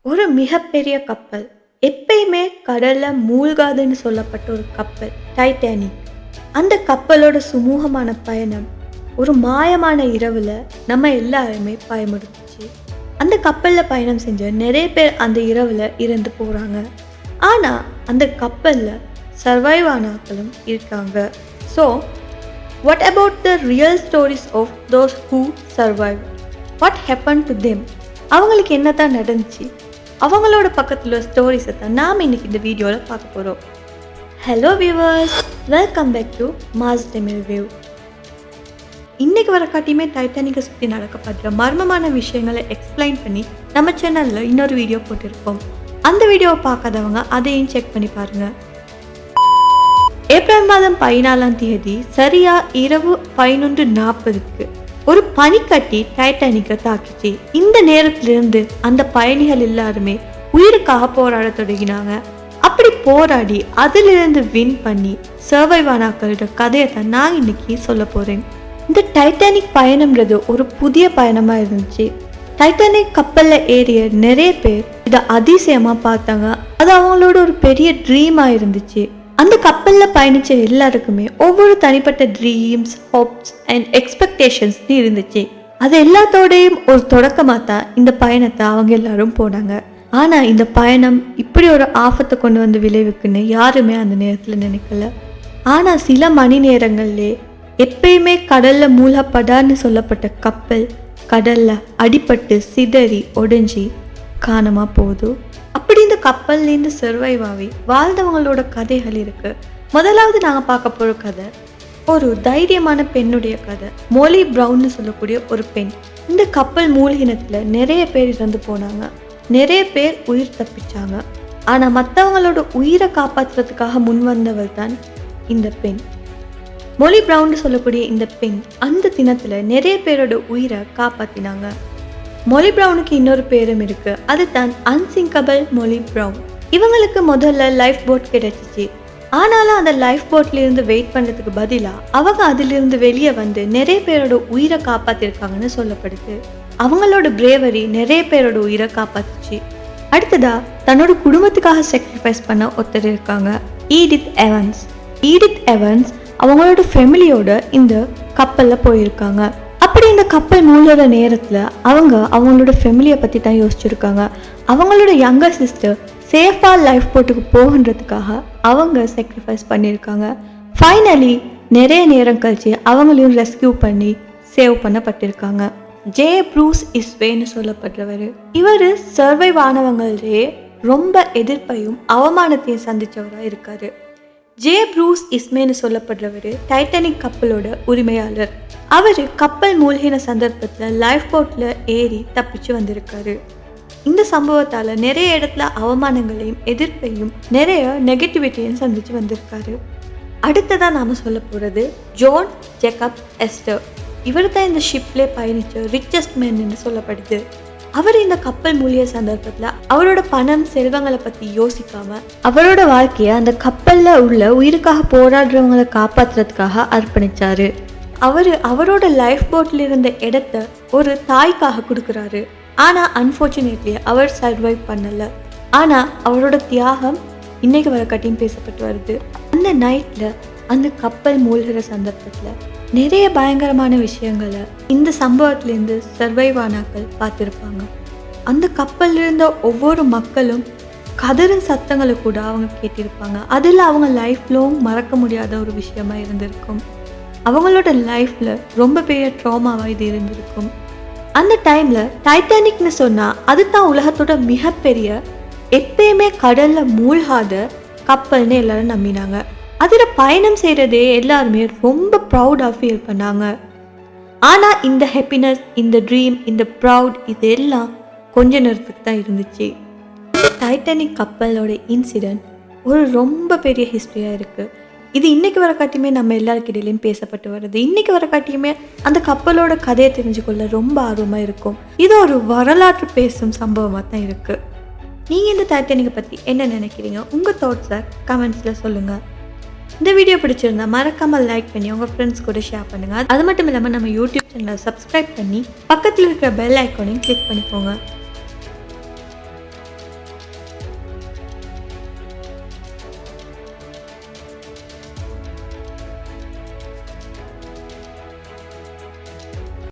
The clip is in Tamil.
ஒரு மிகப்பெரிய கப்பல், எப்பயுமே கடல்ல மூழ்காதுன்னு சொல்லப்பட்ட ஒரு கப்பல் டைட்டானிக். அந்த கப்பலோட சுமூகமான பயணம் ஒரு மாயமான இரவுல நம்ம எல்லாருமே பயமுறுத்துச்சு. அந்த கப்பல்ல பயணம் செஞ்ச நிறைய பேர் அந்த இரவுல இறந்து போறாங்க. ஆனா அந்த கப்பல்ல சர்வைவ் ஆனாக்களும் இருக்காங்க. So what about the real stories of those who survived? What happened to them? அவங்களுக்கு என்ன தான் நடந்துச்சு, அவங்களோட பக்கத்தில் ஸ்டோரிஸை தான் நாம் இன்னைக்கு இந்த வீடியோவில் பார்க்க போகிறோம். Hello viewers, welcome back to mass Tamil view. இன்னைக்கு வர காட்டியுமே டைட்டானிக்கை சுற்றி நடக்கப்படுற மர்மமான விஷயங்களை எக்ஸ்பிளைன் பண்ணி நம்ம சேனலில் இன்னொரு வீடியோ போட்டிருக்கோம். அந்த வீடியோவை பார்க்காதவங்க அதையும் செக் பண்ணி பாருங்கள். ஏப்ரல் மாதம் 14ஆம் தேதி சரியா இரவு 11:40 ஒரு பனிக்கட்டி டைட்டானிக்கை தாக்கிச்சு. இந்த நேரத்திலிருந்து அந்த பயணிகள் எல்லாருமே உயிருக்காக போராட தொடங்கினாங்க. அப்படி போராடி அதிலிருந்து வின் பண்ணி சர்வைவானாக்களோட கதையை தான் நான் இன்னைக்கு சொல்ல போறேன். இந்த டைட்டானிக் பயணம்ன்றது ஒரு புதிய பயணமா இருந்துச்சு. டைட்டானிக் கப்பல்ல ஏறிய நிறைய பேர் இதை அதிசயமா பார்த்தாங்க. அது அவங்களோட ஒரு பெரிய ட்ரீமா இருந்துச்சு. அந்த கப்பலில் பயணித்த எல்லாருக்குமே ஒவ்வொரு தனிப்பட்ட ட்ரீம்ஸ், ஹோப்ஸ் அண்ட் எக்ஸ்பெக்டேஷன்ஸ் இருந்துச்சு. அது எல்லாத்தோடையும் ஒரு தொடக்கமாக தான் இந்த பயணத்தை அவங்க எல்லாரும் போனாங்க. ஆனால் இந்த பயணம் இப்படி ஒரு ஆபத்தை கொண்டு வந்து விளைவுக்குன்னு யாருமே அந்த நேரத்தில் நினைக்கல. ஆனால் சில மணி நேரங்கள்லே எப்பயுமே கடலில் மூழ்கப்படான்னு சொல்லப்பட்ட கப்பல் கடலில் அடிபட்டு சிதறி ஒடிஞ்சி காணாமல் போகுது. அப்படி இந்த கப்பல்லேருந்து சர்வைவ் ஆகி வாழ்ந்தவங்களோட கதைகள் இருக்கு. முதலாவது நாங்கள் பார்க்க போகிற கதை ஒரு தைரியமான பெண்ணுடைய கதை. மோலி ப்ரவுன்னு சொல்லக்கூடிய ஒரு பெண். இந்த கப்பல் மூழ்கினத்தில் நிறைய பேர் இறந்து போனாங்க, நிறைய பேர் உயிர் தப்பிச்சாங்க. ஆனால் மற்றவங்களோட உயிரை காப்பாற்றுறதுக்காக முன் வந்தவள் தான் இந்த பெண். மோலி ப்ரவுன்னு சொல்லக்கூடிய இந்த பெண் அந்த தினத்தில் நிறைய பேரோட உயிரை காப்பாற்றினாங்க. மோலி ப்ரவுனுக்கு இன்னொரு பேரும் இருக்கு, அதுதான் அன்சிங்கபிள் மோலி ப்ரவுன். இவங்களுக்கு முதல்ல லைஃப் போட் கிடைச்சிச்சு. ஆனாலும் அந்த லைஃப் போட்ல இருந்து வெயிட் பண்ணுறதுக்கு பதிலாக அவங்க அதிலிருந்து வெளியே வந்து நிறைய பேரோட உயிரை காப்பாற்றிருக்காங்கன்னு சொல்லப்படுது. அவங்களோட பிரேவரி நிறைய பேரோட உயிரை காப்பாத்துச்சு. அடுத்ததா தன்னோட குடும்பத்துக்காக சாக்ரிஃபைஸ் பண்ண ஒருத்தர் இருக்காங்க, ஈடித் எவன்ஸ். ஈடித் எவன்ஸ் அவங்களோட ஃபேமிலியோட இந்த கப்பலில் போயிருக்காங்க. அப்படி இந்த கப்பல் மூழ்கிற நேரத்தில் அவங்களோட ஃபேமிலியை பற்றி தான் யோசிச்சுருக்காங்க. அவங்களோட யங்கர் சிஸ்டர் சேஃபாக லைஃப் போட்டுக்கு போகின்றதுக்காக அவங்க சாக்ரிஃபைஸ் பண்ணியிருக்காங்க. ஃபைனலி நிறைய நேரம் கழிச்சு அவங்களையும் ரெஸ்கியூ பண்ணி சேவ் பண்ணப்பட்டிருக்காங்க. ஜே ப்ரூஸ் இஸ்வேன்னு சொல்லப்படுறவர். இவர் சர்வைவ் ஆனவங்களே ரொம்ப எதிர்ப்பையும் அவமானத்தையும் சந்தித்தவராக இருக்காரு. ஜே ப்ரூஸ் இஸ்மேன்னு சொல்லப்படுறவர் டைட்டானிக் கப்பலோட உரிமையாளர். அவர் கப்பல் மூழ்கின சந்தர்ப்பத்தில் லைஃப் போட்டில் ஏறி தப்பிச்சு வந்திருக்காரு. இந்த சம்பவத்தால் நிறைய இடத்துல அவமானங்களையும் எதிர்ப்பையும் நிறைய நெகட்டிவிட்டியும் சந்திச்சு வந்திருக்காரு. அடுத்ததான் நாம் சொல்ல போகிறது ஜோன் ஜேக்கப் எஸ்டர். இவர் தான் இந்த ஷிப்லே பயணித்த ரிச்சஸ்ட் மேன்னு சொல்லப்படுது. அவர் இந்த கப்பல் மூழ்கிய சந்தர்ப்பத்தில் அவரோட பணம் செல்வங்களை பற்றி யோசிக்காம அவரோட வாழ்க்கையை அந்த கப்பலில் உள்ள உயிருக்காக போராடுறவங்களை காப்பாற்றுறதுக்காக அர்ப்பணிச்சாரு. அவரோட லைஃப் போட்டில் இருந்த இடத்த ஒரு தாய்க்காக கொடுக்குறாரு. ஆனால் அன்ஃபார்ச்சுனேட்லி அவர் சர்வைவ் பண்ணலை. ஆனால் அவரோட தியாகம் இன்னைக்கு வர கட்டியும் பேசப்பட்டு வருது. அந்த நைட்டில் அந்த கப்பல் மூழ்கிற சந்தர்ப்பத்தில் நிறைய பயங்கரமான விஷயங்களை இந்த சம்பவத்திலேருந்து சர்வைவ் ஆனாக்கள் பார்த்துருப்பாங்க. அந்த கப்பலில் இருந்த ஒவ்வொரு மக்களும் கதறும் சத்தங்களை கூட அவங்க கேட்டிருப்பாங்க. அதில் அவங்க லைஃப் லாங் மறக்க முடியாத ஒரு விஷயமா இருந்திருக்கும். அவங்களோட லைஃப்பில் ரொம்ப பெரிய ட்ராமாவாக இது இருந்திருக்கும். அந்த டைமில் டைட்டானிக்னு சொன்னால் அது தான் உலகத்தோட மிகப்பெரிய எப்பயுமே கடலில் மூழ்காத கப்பல்னு எல்லாரும் நம்பினாங்க. அதில் பயணம் செய்கிறதே எல்லாருமே ரொம்ப ப்ரௌடாக ஃபீல் பண்ணாங்க. ஆனால் இந்த ஹாப்பினஸ், இந்த ட்ரீம், இந்த ப்ரௌட் இது எல்லாம் கொஞ்ச நேரத்துக்கு தான் இருந்துச்சு. டைட்டானிக் கப்பலோட இன்சிடென்ட் ஒரு ரொம்ப பெரிய ஹிஸ்ட்ரியாக இருக்குது. இது இன்றைக்கி வர காட்டியுமே நம்ம எல்லாருக்கிடையிலையும் பேசப்பட்டு வருது. இன்றைக்கி வர காட்டியுமே அந்த கப்பலோட கதையை தெரிஞ்சுக்கொள்ள ரொம்ப ஆர்வமாக இருக்கும். இது ஒரு வரலாற்று பேசும் சம்பவமாக தான் இருக்குது. நீங்கள் இந்த டைட்டானிக்கை பற்றி என்ன நினைக்கிறீங்க? உங்கள் தாட்ஸை கமெண்ட்ஸில் சொல்லுங்கள். இந்த வீடியோ பிடிச்சிருந்தா மறக்காமல் லைக் பண்ணி உங்கள் ஃப்ரெண்ட்ஸ் கூட ஷேர் பண்ணுங்கள். அது மட்டும் இல்லாமல் நம்ம யூடியூப் சேனலை சப்ஸ்கிரைப் பண்ணி பக்கத்தில் இருக்கிற பெல் ஐக்கானையும் கிளிக் பண்ணிக்கோங்க.